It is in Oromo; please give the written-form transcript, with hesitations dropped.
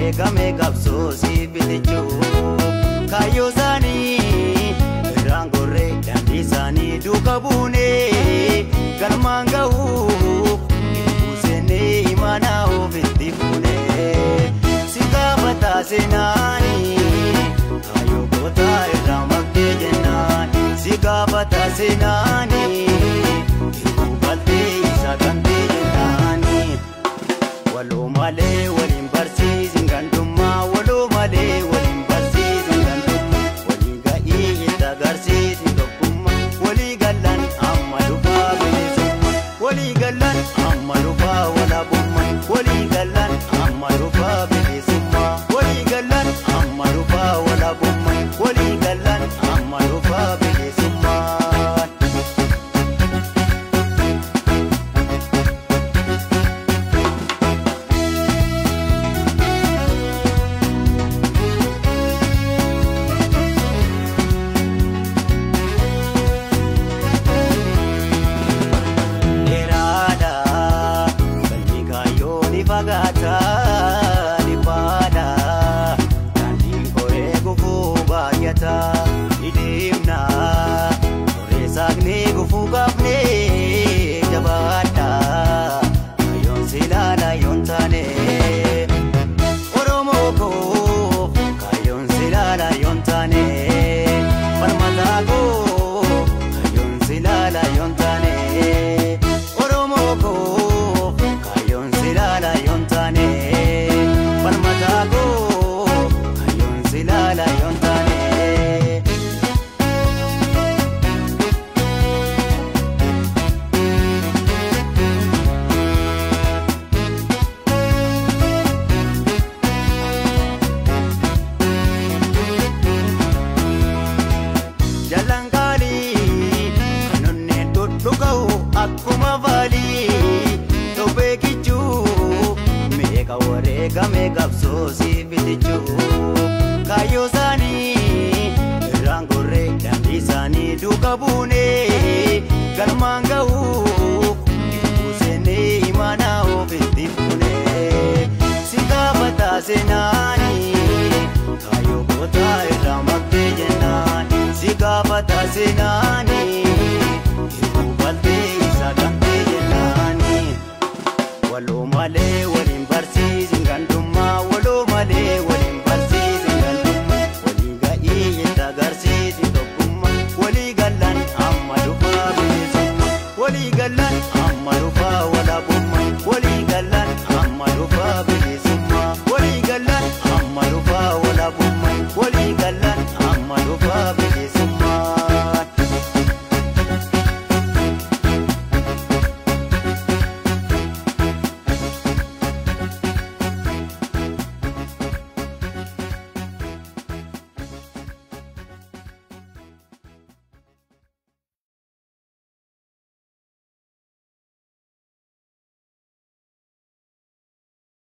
wareegame qabsoo siif bitichuu kaayyoo isaanii irraan gorree daandii isaanii duuka buunee galmaan ga'uuf buusennee imaanaa ofitti fuunee si gaafataa seenaanii kaayyoo gootaa irraa maqtee jennaan si gaafataa seenaanii hir'uu baltee isa gantee jennaanii waloo malee waliin barsiisin gandummaa waloo malee waliin barsiisin gandummaa walii ga'ii itti agarsiisin tokkummaa walii gallan amma dhufaa bilisummaa walii gallan amma dhufaa walaabummaa walii gallan amma dhufaa bilisummaa walii gallan amma dhufaa walaabummaa walii gallan amma dhufaa bilisummaa. Wareegame qabsoo siif bitichuu kaayyoo isaanii irraan gorree daandii isaanii duuka buunee galmaan ga'uuf buusennee imaanaa ofitti fuunee si gaafataa seenaanii kaayyoo gootaa irraa maqtee jennaan si gaafataa seenaanii.